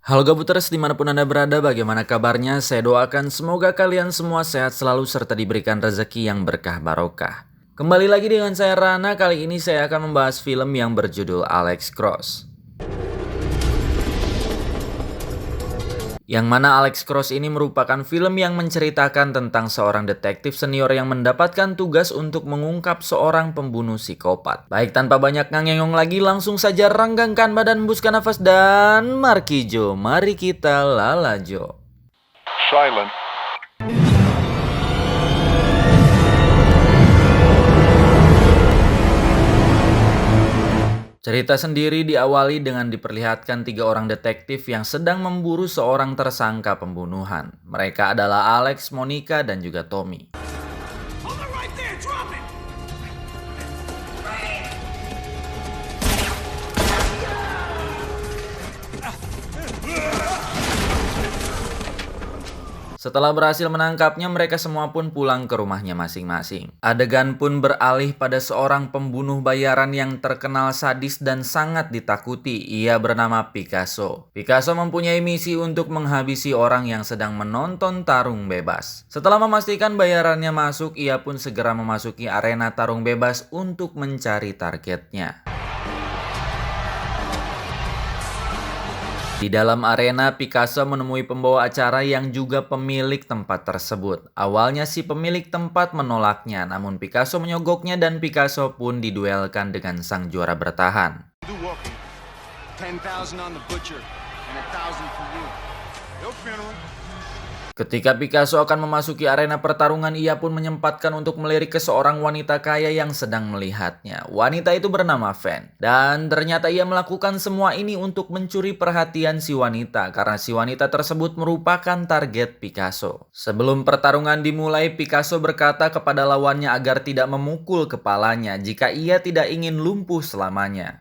Halo Gabuters dimanapun Anda berada, bagaimana kabarnya? Saya doakan semoga kalian semua sehat selalu serta diberikan rezeki yang berkah barokah. Kembali lagi dengan saya Rana, kali ini saya akan membahas film yang berjudul Alex Cross. Yang mana Alex Cross ini merupakan film yang menceritakan tentang seorang detektif senior yang mendapatkan tugas untuk mengungkap seorang pembunuh psikopat. Baik tanpa banyak ngangengong lagi, langsung saja renggangkan badan, hembuskan nafas, dan markijo, mari kita lalajo. Silent. Cerita sendiri diawali dengan diperlihatkan 3 orang detektif yang sedang memburu seorang tersangka pembunuhan. Mereka adalah Alex, Monica, dan juga Tommy. Setelah berhasil menangkapnya, mereka semua pun pulang ke rumahnya masing-masing. Adegan pun beralih pada seorang pembunuh bayaran yang terkenal sadis dan sangat ditakuti. Ia bernama Picasso. Picasso mempunyai misi untuk menghabisi orang yang sedang menonton tarung bebas. Setelah memastikan bayarannya masuk, ia pun segera memasuki arena tarung bebas untuk mencari targetnya. Di dalam arena, Picasso menemui pembawa acara yang juga pemilik tempat tersebut. Awalnya si pemilik tempat menolaknya, namun Picasso menyogoknya dan Picasso pun diduelkan dengan sang juara bertahan. Ketika Picasso akan memasuki arena pertarungan, ia pun menyempatkan untuk melirik ke seorang wanita kaya yang sedang melihatnya. Wanita itu bernama Fan. Dan ternyata ia melakukan semua ini untuk mencuri perhatian si wanita, karena si wanita tersebut merupakan target Picasso. Sebelum pertarungan dimulai, Picasso berkata kepada lawannya agar tidak memukul kepalanya jika ia tidak ingin lumpuh selamanya.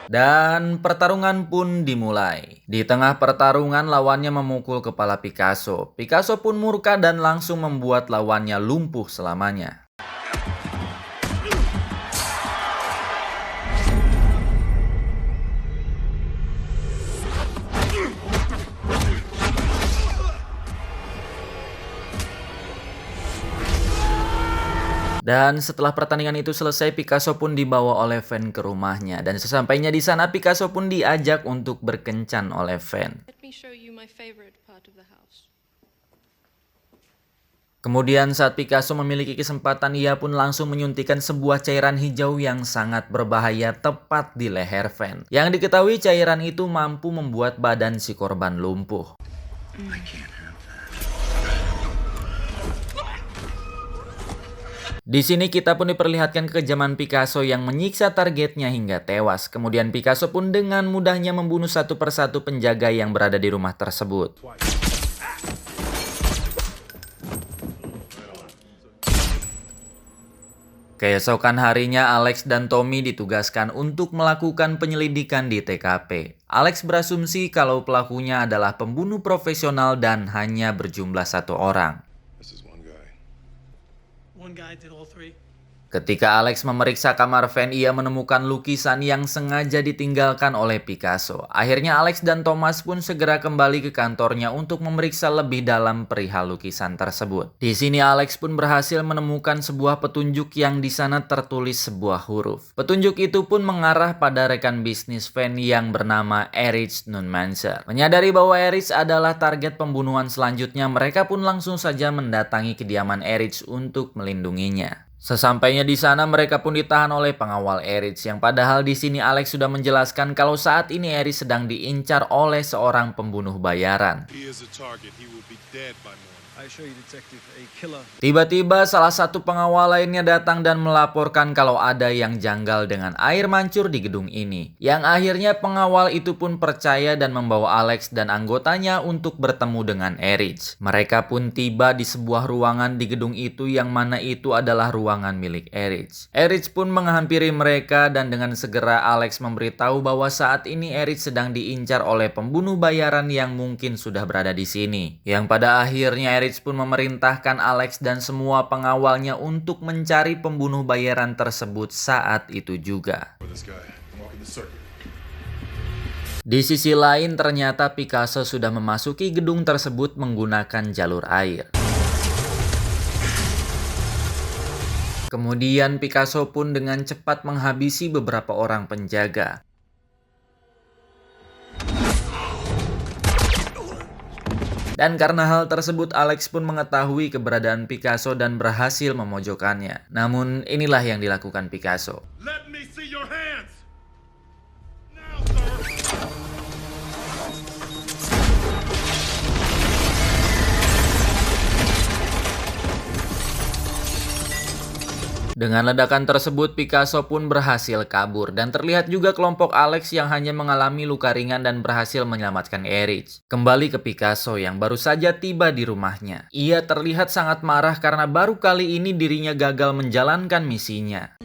Dan pertarungan pun dimulai. Di tengah pertarungan, lawannya memukul kepala Picasso. Picasso pun murka dan langsung membuat lawannya lumpuh selamanya. Dan setelah pertandingan itu selesai, Picasso pun dibawa oleh Fan ke rumahnya. Dan sesampainya di sana, Picasso pun diajak untuk berkencan oleh Fan. Kemudian saat Picasso memiliki kesempatan, ia pun langsung menyuntikkan sebuah cairan hijau yang sangat berbahaya tepat di leher Fan. Yang diketahui cairan itu mampu membuat badan si korban lumpuh. Di sini kita pun diperlihatkan kekejaman Picasso yang menyiksa targetnya hingga tewas. Kemudian Picasso pun dengan mudahnya membunuh satu persatu penjaga yang berada di rumah tersebut. Keesokan harinya, Alex dan Tommy ditugaskan untuk melakukan penyelidikan di TKP. Alex berasumsi kalau pelakunya adalah pembunuh profesional dan hanya berjumlah 1 orang. Ketika Alex memeriksa kamar Fan, ia menemukan lukisan yang sengaja ditinggalkan oleh Picasso. Akhirnya Alex dan Thomas pun segera kembali ke kantornya untuk memeriksa lebih dalam perihal lukisan tersebut. Di sini Alex pun berhasil menemukan sebuah petunjuk yang di sana tertulis sebuah huruf. Petunjuk itu pun mengarah pada rekan bisnis Fan yang bernama Erich Nunmanser. Menyadari bahwa Erich adalah target pembunuhan selanjutnya, mereka pun langsung saja mendatangi kediaman Erich untuk melindunginya. Sesampainya di sana, mereka pun ditahan oleh pengawal Erich, yang padahal di sini Alex sudah menjelaskan kalau saat ini Erich sedang diincar oleh seorang pembunuh bayaran. Tiba-tiba salah satu pengawal lainnya datang dan melaporkan kalau ada yang janggal dengan air mancur di gedung ini. Yang akhirnya pengawal itu pun percaya dan membawa Alex dan anggotanya untuk bertemu dengan Erich. Mereka pun tiba di sebuah ruangan di gedung itu yang mana itu adalah ruangan milik Erich. Erich pun menghampiri mereka dan dengan segera Alex memberitahu bahwa saat ini Erich sedang diincar oleh pembunuh bayaran yang mungkin sudah berada di sini. Yang pada akhirnya Erich pun memerintahkan Alex dan semua pengawalnya untuk mencari pembunuh bayaran tersebut saat itu juga. Di sisi lain, ternyata Picasso sudah memasuki gedung tersebut menggunakan jalur air. Kemudian Picasso pun dengan cepat menghabisi beberapa orang penjaga. Dan karena hal tersebut, Alex pun mengetahui keberadaan Picasso dan berhasil memojokkannya. Namun inilah yang dilakukan Picasso. Let me see your hands. Now, sir. Dengan ledakan tersebut, Picasso pun berhasil kabur dan terlihat juga kelompok Alex yang hanya mengalami luka ringan dan berhasil menyelamatkan Erich. Kembali ke Picasso yang baru saja tiba di rumahnya. Ia terlihat sangat marah karena baru kali ini dirinya gagal menjalankan misinya.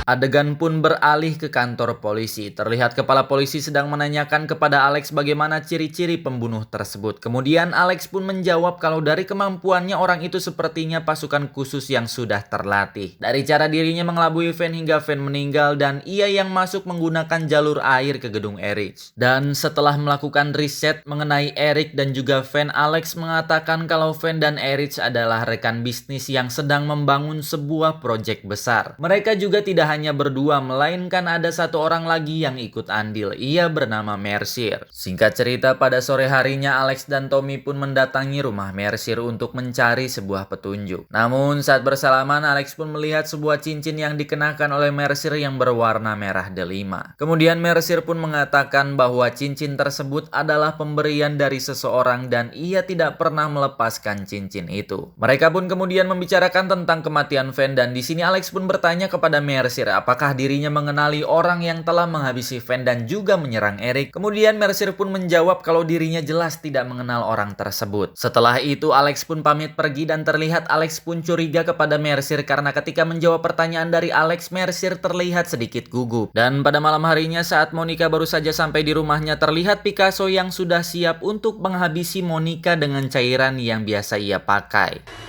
Adegan pun beralih ke kantor polisi. Terlihat kepala polisi sedang menanyakan kepada Alex bagaimana ciri-ciri pembunuh tersebut. Kemudian Alex pun menjawab kalau dari kemampuannya orang itu sepertinya pasukan khusus yang sudah terlatih. Dari cara dirinya mengelabui Van hingga Van meninggal dan ia yang masuk menggunakan jalur air ke gedung Erich. Dan setelah melakukan riset mengenai Erich dan juga Van, Alex mengatakan kalau Van dan Erich adalah rekan bisnis yang sedang membangun sebuah proyek besar. Mereka juga tidak hanya berdua, melainkan ada satu orang lagi yang ikut andil. Ia bernama Mercier. Singkat cerita, pada sore harinya Alex dan Tommy pun mendatangi rumah Mercier untuk mencari sebuah petunjuk. Namun saat bersalaman, Alex pun melihat sebuah cincin yang dikenakan oleh Mercier yang berwarna merah delima. Kemudian Mercier pun mengatakan bahwa cincin tersebut adalah pemberian dari seseorang dan ia tidak pernah melepaskan cincin itu. Mereka pun kemudian membicarakan tentang kematian Van dan di sini Alex pun bertanya kepada Mercier apakah dirinya mengenali orang yang telah menghabisi Van dan juga menyerang Erich. Kemudian Mercier pun menjawab kalau dirinya jelas tidak mengenal orang tersebut. Setelah itu Alex pun pamit pergi dan terlihat Alex pun curiga kepada Mercier karena ketika menjawab pertanyaan dari Alex, Mercier terlihat sedikit gugup. Dan pada malam harinya saat Monica baru saja sampai di rumahnya, terlihat Picasso yang sudah siap untuk menghabisi Monica dengan cairan yang biasa ia pakai.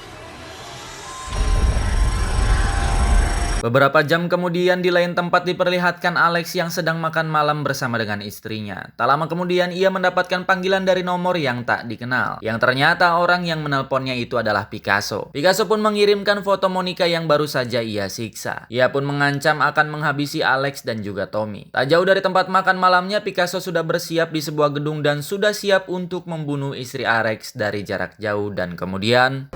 Beberapa jam kemudian di lain tempat diperlihatkan Alex yang sedang makan malam bersama dengan istrinya. Tak lama kemudian ia mendapatkan panggilan dari nomor yang tak dikenal. Yang ternyata orang yang menelponnya itu adalah Picasso. Picasso pun mengirimkan foto Monica yang baru saja ia siksa. Ia pun mengancam akan menghabisi Alex dan juga Tommy. Tak jauh dari tempat makan malamnya, Picasso sudah bersiap di sebuah gedung dan sudah siap untuk membunuh istri Alex dari jarak jauh dan kemudian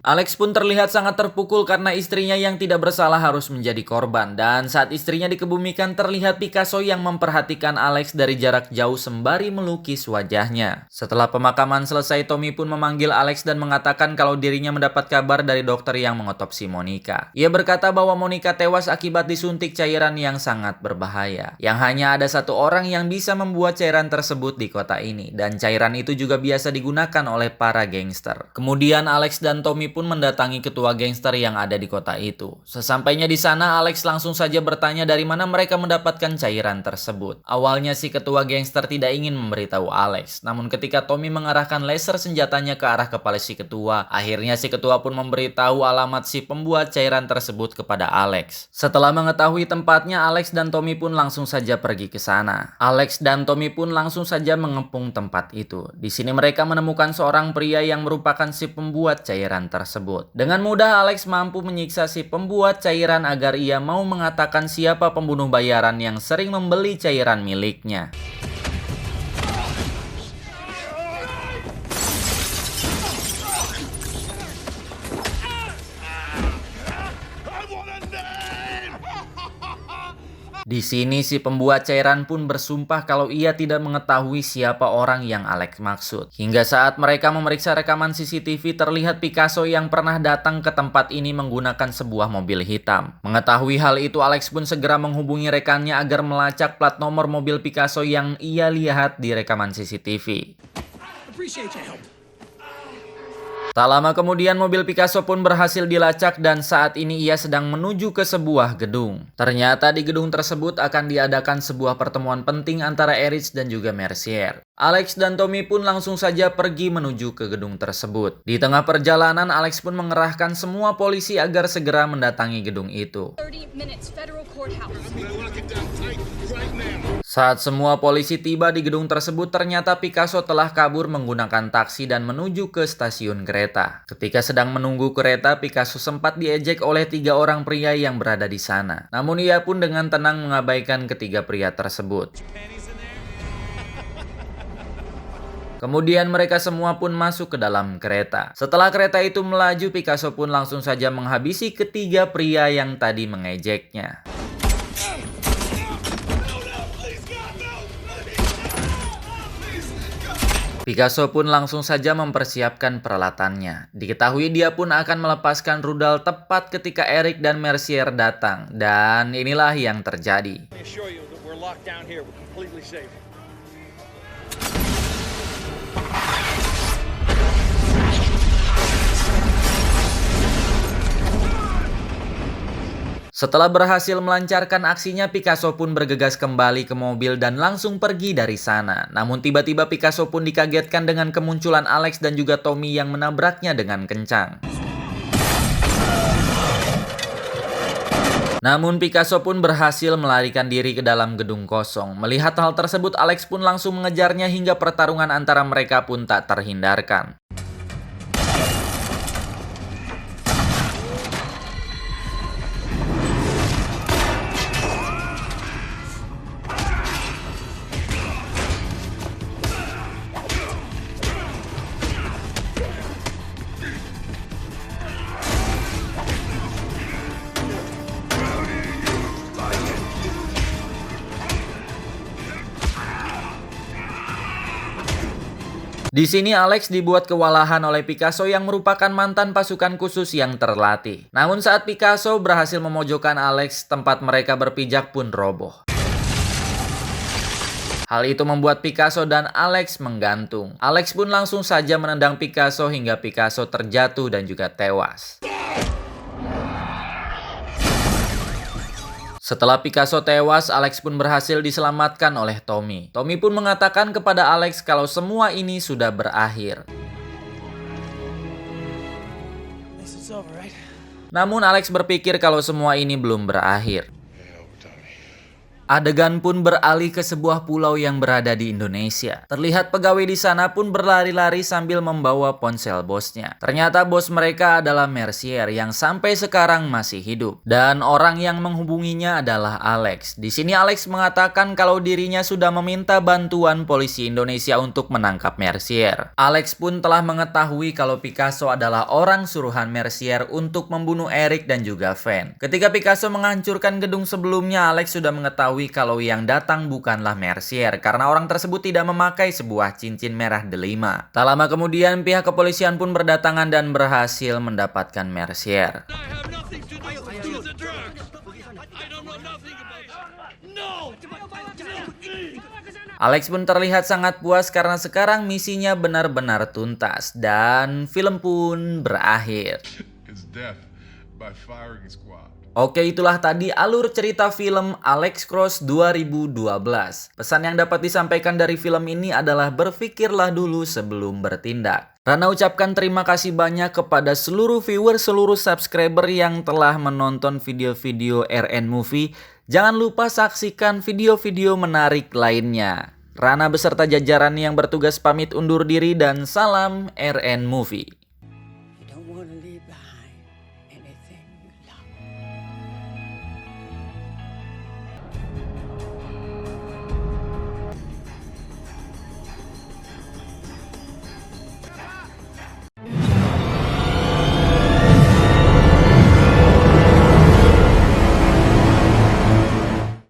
Alex pun terlihat sangat terpukul karena istrinya yang tidak bersalah harus menjadi korban. Dan saat istrinya dikebumikan, terlihat Picasso yang memperhatikan Alex dari jarak jauh sembari melukis wajahnya. Setelah pemakaman selesai, Tommy pun memanggil Alex dan mengatakan kalau dirinya mendapat kabar dari dokter yang mengotopsi Monica. Ia berkata bahwa Monica tewas akibat disuntik cairan yang sangat berbahaya. Yang hanya ada satu orang yang bisa membuat cairan tersebut di kota ini. Dan cairan itu juga biasa digunakan oleh para gangster. Kemudian Alex dan Tommy pun mendatangi ketua gangster yang ada di kota itu. Sesampainya di sana, Alex langsung saja bertanya dari mana mereka mendapatkan cairan tersebut. Awalnya si ketua gangster tidak ingin memberitahu Alex, namun ketika Tommy mengarahkan laser senjatanya ke arah kepala si ketua, akhirnya si ketua pun memberitahu alamat si pembuat cairan tersebut kepada Alex. Setelah mengetahui tempatnya, Alex dan Tommy pun langsung saja pergi ke sana. Alex dan Tommy pun langsung saja mengepung tempat itu. Di sini mereka menemukan seorang pria yang merupakan si pembuat cairan tersebut. Dengan mudah Alex mampu menyiksa si pembuat cairan agar ia mau mengatakan siapa pembunuh bayaran yang sering membeli cairan miliknya. Di sini si pembuat cairan pun bersumpah kalau ia tidak mengetahui siapa orang yang Alex maksud. Hingga saat mereka memeriksa rekaman CCTV, terlihat Picasso yang pernah datang ke tempat ini menggunakan sebuah mobil hitam. Mengetahui hal itu, Alex pun segera menghubungi rekannya agar melacak plat nomor mobil Picasso yang ia lihat di rekaman CCTV. Tak lama kemudian mobil Picasso pun berhasil dilacak dan saat ini ia sedang menuju ke sebuah gedung. Ternyata di gedung tersebut akan diadakan sebuah pertemuan penting antara Erich dan juga Mercier. Alex dan Tommy pun langsung saja pergi menuju ke gedung tersebut. Di tengah perjalanan, Alex pun mengerahkan semua polisi agar segera mendatangi gedung itu. 30 minutes, Federal Courthouse. Saat semua polisi tiba di gedung tersebut, ternyata Picasso telah kabur menggunakan taksi dan menuju ke stasiun kereta. Ketika sedang menunggu kereta, Picasso sempat diejek oleh 3 orang pria yang berada di sana. Namun ia pun dengan tenang mengabaikan ketiga pria tersebut. Kemudian mereka semua pun masuk ke dalam kereta. Setelah kereta itu melaju, Picasso pun langsung saja menghabisi ketiga pria yang tadi mengejeknya. Picasso pun langsung saja mempersiapkan peralatannya. Diketahui dia pun akan melepaskan rudal tepat ketika Eric dan Mercier datang. Dan inilah yang terjadi. Setelah berhasil melancarkan aksinya, Picasso pun bergegas kembali ke mobil dan langsung pergi dari sana. Namun tiba-tiba Picasso pun dikagetkan dengan kemunculan Alex dan juga Tommy yang menabraknya dengan kencang. Namun Picasso pun berhasil melarikan diri ke dalam gedung kosong. Melihat hal tersebut, Alex pun langsung mengejarnya hingga pertarungan antara mereka pun tak terhindarkan. Di sini Alex dibuat kewalahan oleh Picasso yang merupakan mantan pasukan khusus yang terlatih. Namun saat Picasso berhasil memojokkan Alex, tempat mereka berpijak pun roboh. Hal itu membuat Picasso dan Alex menggantung. Alex pun langsung saja menendang Picasso hingga Picasso terjatuh dan juga tewas. Setelah Picasso tewas, Alex pun berhasil diselamatkan oleh Tommy. Tommy pun mengatakan kepada Alex kalau semua ini sudah berakhir. Namun Alex berpikir kalau semua ini belum berakhir. Adegan pun beralih ke sebuah pulau yang berada di Indonesia. Terlihat pegawai di sana pun berlari-lari sambil membawa ponsel bosnya. Ternyata bos mereka adalah Mercier yang sampai sekarang masih hidup. Dan orang yang menghubunginya adalah Alex. Di sini Alex mengatakan kalau dirinya sudah meminta bantuan polisi Indonesia untuk menangkap Mercier. Alex pun telah mengetahui kalau Picasso adalah orang suruhan Mercier untuk membunuh Eric dan juga Van. Ketika Picasso menghancurkan gedung sebelumnya, Alex sudah mengetahui kalau yang datang bukanlah Mercier karena orang tersebut tidak memakai sebuah cincin merah delima. Tak lama kemudian pihak kepolisian pun berdatangan dan berhasil mendapatkan Mercier. Alex pun terlihat sangat puas karena sekarang misinya benar-benar tuntas dan film pun berakhir. Oke, itulah tadi alur cerita film Alex Cross 2012. Pesan yang dapat disampaikan dari film ini adalah berpikirlah dulu sebelum bertindak. Rana ucapkan terima kasih banyak kepada seluruh viewer, seluruh subscriber yang telah menonton video-video RN Movie. Jangan lupa saksikan video-video menarik lainnya. Rana beserta jajaran yang bertugas pamit undur diri dan salam RN Movie.